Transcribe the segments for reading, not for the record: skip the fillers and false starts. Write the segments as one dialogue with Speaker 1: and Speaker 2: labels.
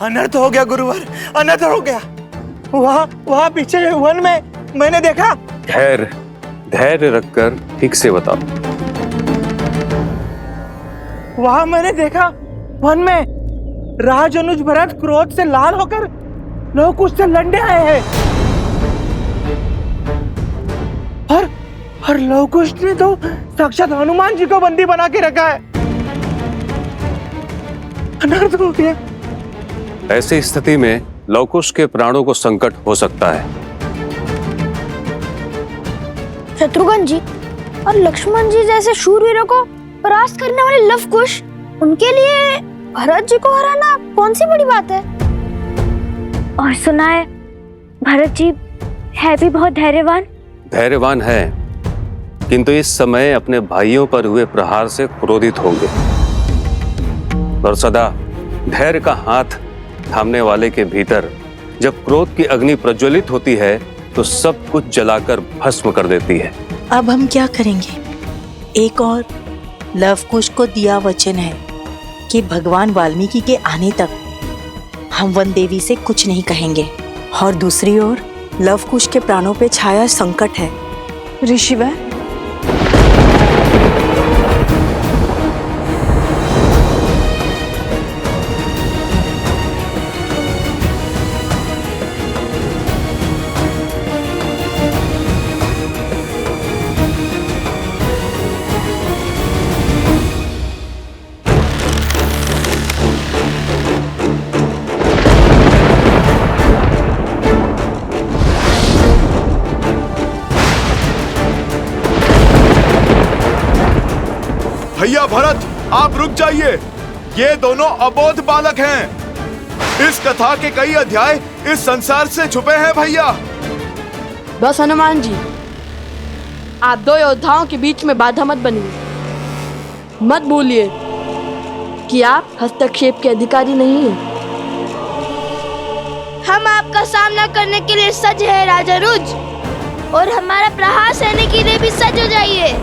Speaker 1: अनर्थ हो गया गुरुवर, अनर्थ हो गया। वहाँ पीछे वन में मैंने देखा।
Speaker 2: धैर्य रखकर ठीक से बताओ।
Speaker 1: वहाँ मैंने देखा वन में राज अनुज भरत क्रोध से लाल होकर लोग उससे लड़ने आए हैं। और लवकुश ने तो साक्षात हनुमान जी को बंदी बना के रखा है। अनर्थ हो गया।
Speaker 2: ऐसी स्थिति में लवकुश के प्राणों को संकट हो सकता है।
Speaker 3: शत्रुघ्न जी और लक्ष्मण जी जैसे शूरवीरों को परास्त करने वाले लवकुश, उनके लिए भरत जी को हराना कौन सी बड़ी बात है। और सुना है भरत जी है भी बहुत
Speaker 2: धैर्यवान है, किंतु इस समय अपने भाइयों पर हुए प्रहार से क्रोधित होंगे और सदा धैर्य का हाथ थामने वाले के भीतर जब क्रोध की अग्नि प्रज्वलित होती है तो सब कुछ जलाकर भस्म कर देती है।
Speaker 4: अब हम क्या करेंगे? एक और लवकुश को दिया वचन है कि भगवान वाल्मीकि के आने तक हम वन देवी से कुछ नहीं कहेंगे, और दूसरी ओर लवकुश के प्राणों पे छाया संकट है।
Speaker 5: ऋषिवर,
Speaker 6: भैया भरत, आप रुक जाइए। ये दोनों अबोध बालक हैं। इस कथा के कई अध्याय इस संसार से छुपे हैं भैया।
Speaker 5: बस हनुमान जी, आप दो योद्धाओं के बीच में बाधा मत बनिए। मत भूलिए कि आप हस्तक्षेप के अधिकारी नहीं हैं।
Speaker 3: हम आपका सामना करने के लिए सज्ज है राजा रुज, और हमारा प्रहार सहने के लिए भी सज्ज हो जाइए।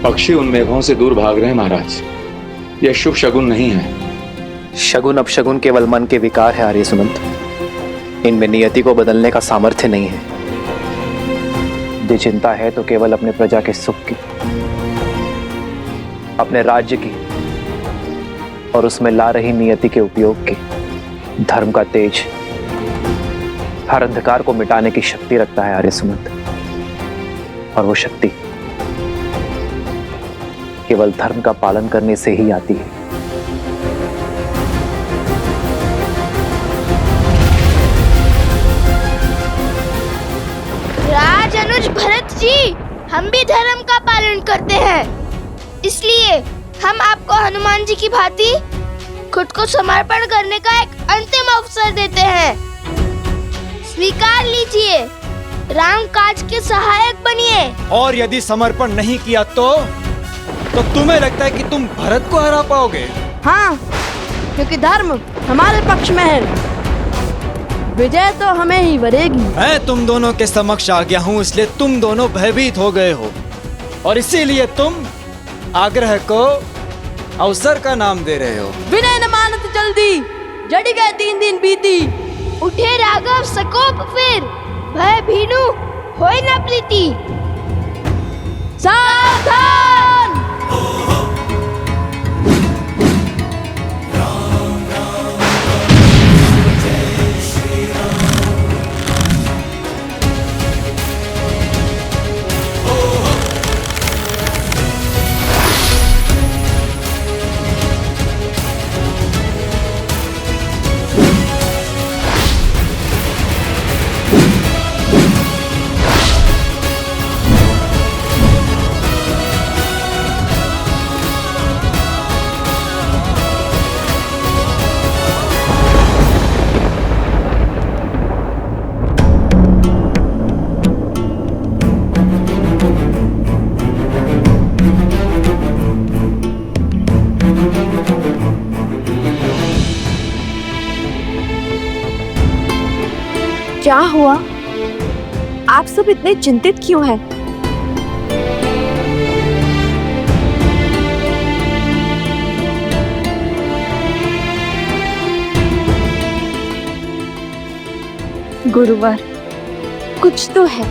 Speaker 7: पक्षी उन मेघों से दूर भाग रहे हैं महाराज। यह शुभ शगुन नहीं है।
Speaker 8: शगुन अपशगुन केवल मन के विकार है आर्य सुमंत। इनमें नियति को बदलने का सामर्थ्य नहीं है। यदि चिंता है तो केवल अपने प्रजा के सुख की, अपने राज्य की और उसमें ला रही नियति के उपयोग की। धर्म का तेज हर अंधकार को मिटाने की शक्ति रखता है आर्य सुमंत, और वो शक्ति केवल धर्म का पालन करने से ही आती है।
Speaker 3: राज अनुज भरत जी, हम भी धर्म का पालन करते हैं, इसलिए हम आपको हनुमान जी की भांति खुद को समर्पण करने का एक अंतिम अवसर देते हैं। स्वीकार लीजिए, राम काज के सहायक बनिए।
Speaker 9: और यदि समर्पण नहीं किया तो तुम्हें लगता है कि तुम भरत को हरा पाओगे?
Speaker 5: हाँ, क्योंकि धर्म हमारे पक्ष में है। विजय तो हमें ही वरेगी।
Speaker 9: मैं तुम दोनों के समक्ष आ गया हूँ, इसलिए तुम दोनों भयभीत हो गए हो, और इसीलिए तुम आग्रह को अवसर का नाम दे रहे हो।
Speaker 5: विनय न मानत जल्दी, जड़ी गए 3 दिन बीती।
Speaker 3: उठे राघव सकोप फिर, भय भीनु होय न प्रीति।
Speaker 5: सावधान!
Speaker 10: क्या हुआ? आप सब इतने चिंतित क्यों हैं? गुरुवर, कुछ तो है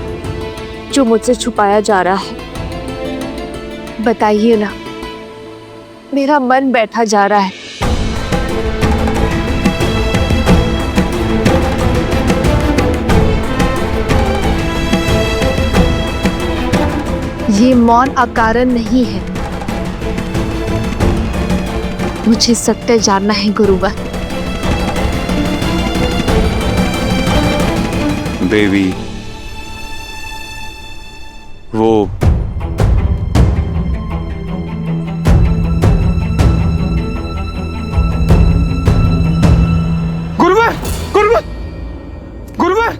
Speaker 10: जो मुझसे छुपाया जा रहा है। बताइए ना, मेरा मन बैठा जा रहा है। ये मौन अकारण नहीं है। मुझे सत्य जानना है गुरुवर।
Speaker 6: देवी, वो
Speaker 1: गुरुवर, गुरुवर, गुरुवर,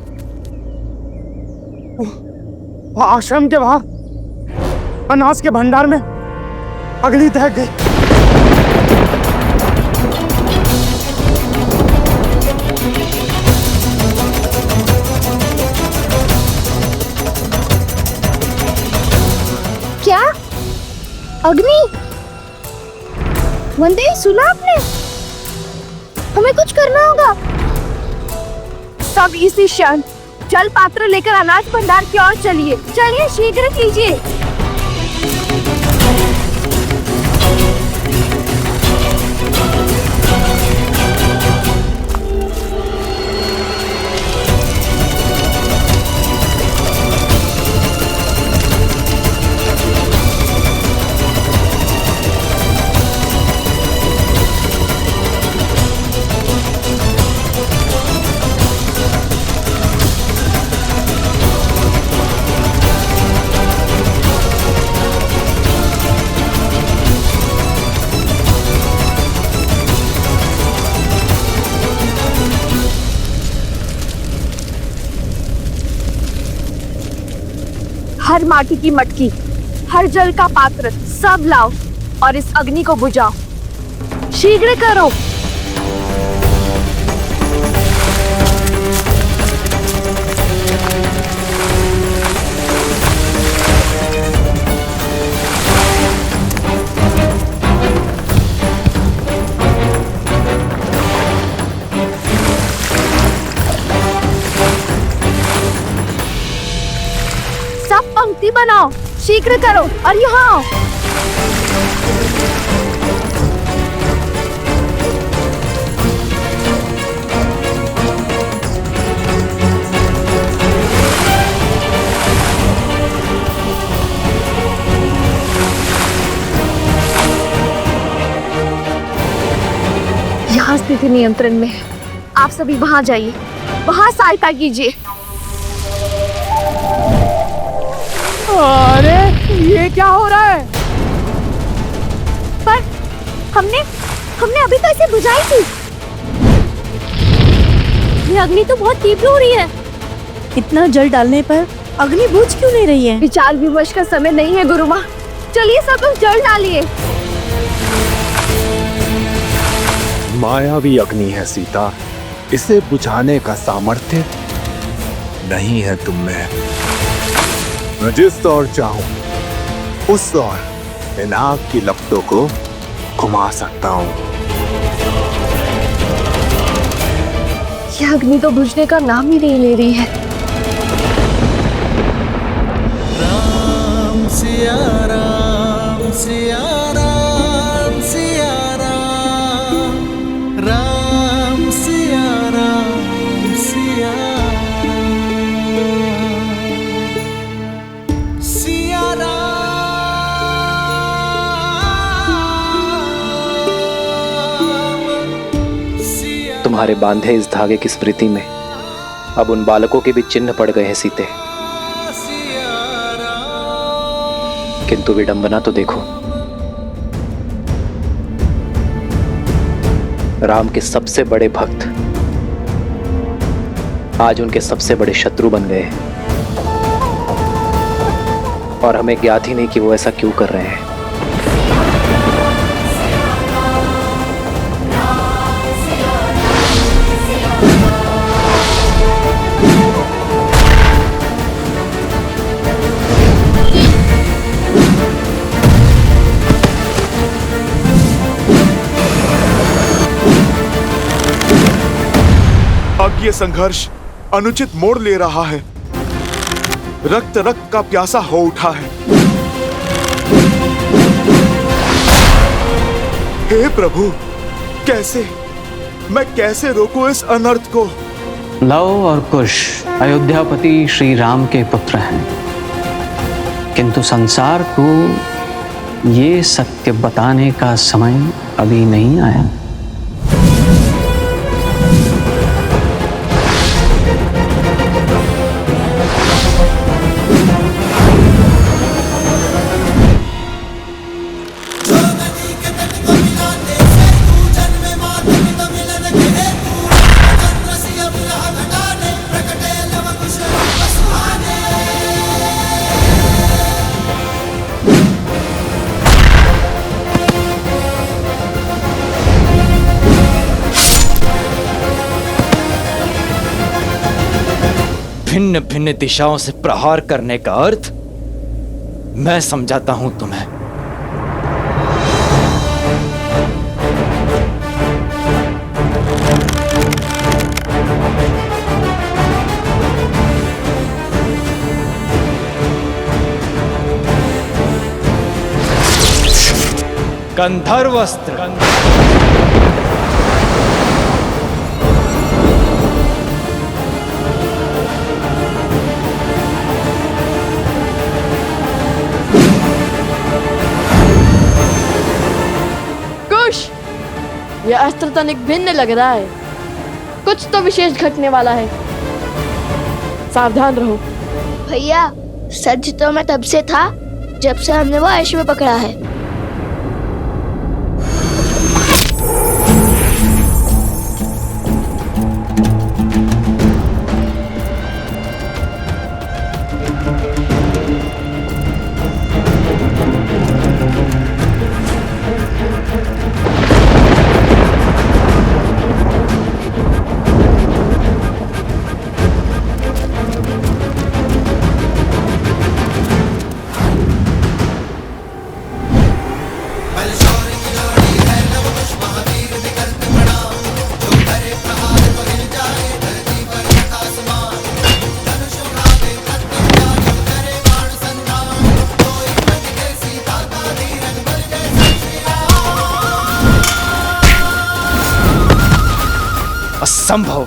Speaker 1: वो आश्रम के बाहर अनाज के भंडार में अग्नि दहक गई।
Speaker 10: क्या? अग्नि? वंदे, सुना आपने? हमें कुछ करना होगा। सब इसी क्षण जल पात्र लेकर अनाज भंडार की ओर चलिए। चलिए, शीघ्र कीजिए। हर माटी की मटकी, हर जल का पात्र सब लाओ और इस अग्नि को बुझाओ। शीघ्र करो। पंक्ति बनाओ, शीघ्र करो और यहाँ आओ। यहाँ स्थिति नियंत्रण में है। आप सभी वहाँ जाइए, वहाँ सहायता कीजिए।
Speaker 1: अरे, ये क्या हो रहा है?
Speaker 10: पर हमने अभी तो इसे बुझाई थी। ये अग्नि तो बहुत तीव्र हो रही है।
Speaker 4: इतना जल डालने पर अग्नि बुझ क्यों नहीं रही है?
Speaker 10: विचार विमर्श का समय नहीं है गुरु माँ। चलिए सब लोग जल डालिए।
Speaker 11: मायावी अग्नि है सीता, इसे बुझाने का सामर्थ्य नहीं है तुम में। मैं जिस ओर चाहूं उस ओर इन आग की लपटों को घुमा सकता हूं।
Speaker 10: यह अग्नि तो बुझने का नाम ही नहीं ले रही है।
Speaker 12: राम सिया राम सिया राम सिया राम, राम सिया राम सिया
Speaker 8: तुम्हारे बांधे इस धागे की स्मृति में अब उन बालकों के भी चिन्ह पड़ गए हैं सीते। किंतु विडंबना तो देखो, राम के सबसे बड़े भक्त आज उनके सबसे बड़े शत्रु बन गए हैं और हमें ज्ञात ही नहीं कि वो ऐसा क्यों कर रहे हैं।
Speaker 6: ये संघर्ष अनुचित मोड़ ले रहा है। रक्त रक्त का प्यासा हो उठा है। हे प्रभु, मैं कैसे रोकूं इस अनर्थ को?
Speaker 8: लव और कुश अयोध्यापति श्री राम के पुत्र हैं, किंतु संसार को ये सत्य बताने का समय अभी नहीं आया।
Speaker 9: भिन्न भिन्न दिशाओं से प्रहार करने का अर्थ मैं समझाता हूं तुम्हें। गंधर्वस्त्र,
Speaker 5: यह अस्त्र तनिक भिन्न लग रहा है। कुछ तो विशेष घटने वाला है, सावधान रहो।
Speaker 3: भैया, सच तो मैं तब से था जब से हमने वो अश्व पकड़ा है।
Speaker 9: असंभव।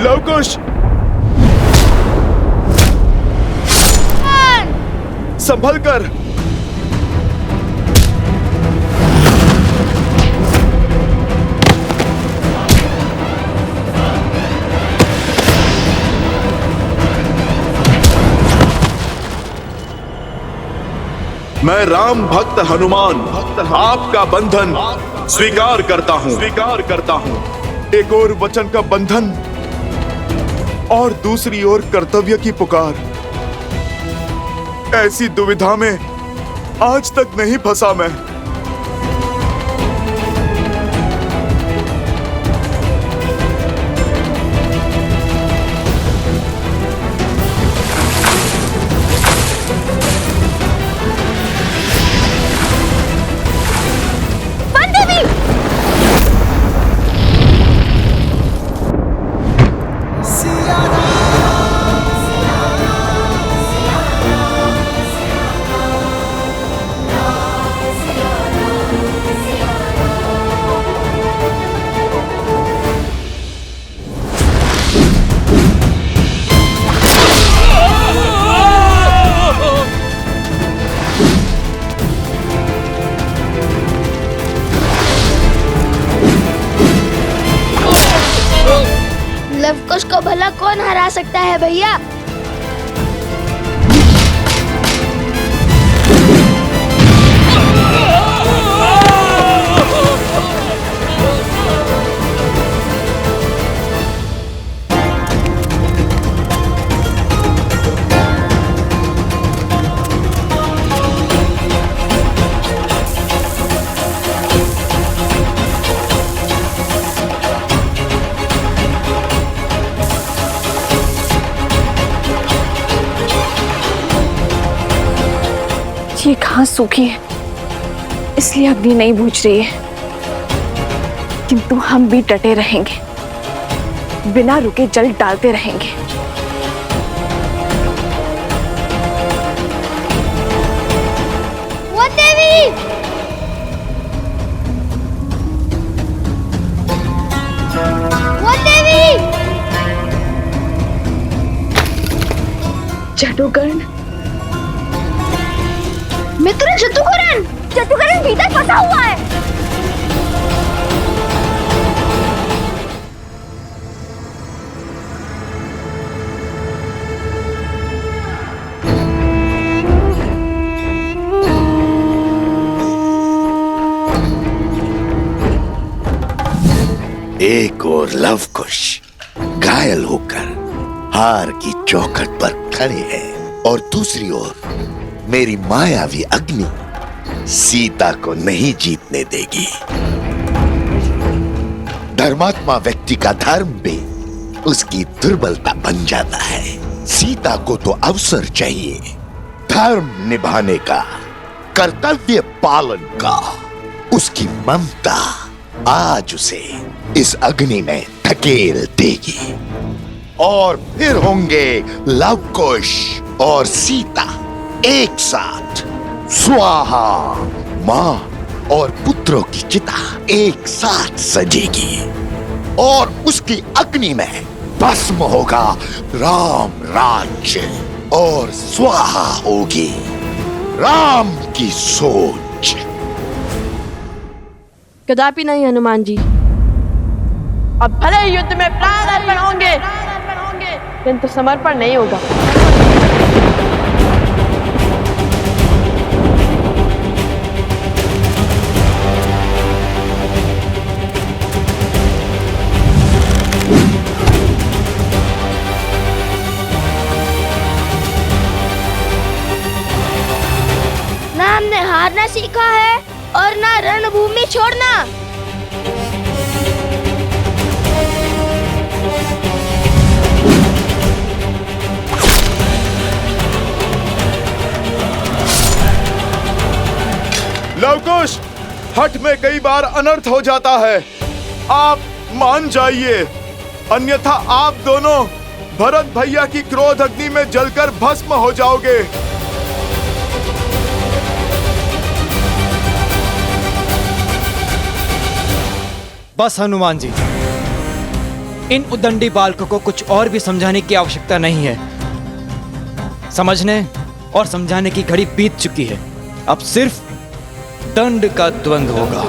Speaker 6: लवकुश, संभल कर। मैं राम भक्त हनुमान आपका बंधन स्वीकार करता हूं। एक ओर वचन का बंधन और दूसरी ओर कर्तव्य की पुकार। ऐसी दुविधा में आज तक नहीं फंसा मैं।
Speaker 3: लवकुश को भला कौन हरा सकता है भैया?
Speaker 10: ये घास सूखी है, इसलिए अग्नि नहीं बुझ रही है। किंतु हम भी डटे रहेंगे, बिना रुके जल डालते रहेंगे।
Speaker 3: वन देवी! वन देवी!
Speaker 10: जटुकर्ण,
Speaker 3: मित्र जटुकर्ण! जटुकर्ण भीतर फंसा हुआ है।
Speaker 13: एक और लवकुश घायल होकर हार की चौखट पर खड़े हैं और दूसरी ओर मेरी मायावी अग्नि सीता को नहीं जीतने देगी। धर्मात्मा व्यक्ति का धर्म भी उसकी दुर्बलता बन जाता है। सीता को तो अवसर चाहिए, धर्म निभाने का, कर्तव्य पालन का। उसकी ममता आज उसे इस अग्नि में धकेल देगी और फिर होंगे लवकुश और सीता एक साथ। स्वाहा, मां और पुत्रों की चिता एक साथ सजेगी और उसकी अग्नि में भस्म होगा राम राज्य और स्वाहा होगी राम की सोच।
Speaker 5: कदापि नहीं हनुमान जी। अब भले ही युद्ध में प्राण अर्पण होंगे, किंतु समर्पण नहीं होगा।
Speaker 3: ना हमने हारना सीखा है और ना रणभूमि छोड़ना।
Speaker 6: लवकुश, हठ में कई बार अनर्थ हो जाता है। आप मान जाइए, अन्यथा आप दोनों भरत भैया की क्रोध अग्नि में जलकर भस्म हो जाओगे।
Speaker 9: बस हनुमान जी, इन उद्दंडी बालकों को कुछ और भी समझाने की आवश्यकता नहीं है। समझने और समझाने की घड़ी बीत चुकी है। अब सिर्फ दंड का द्वंद्व होगा।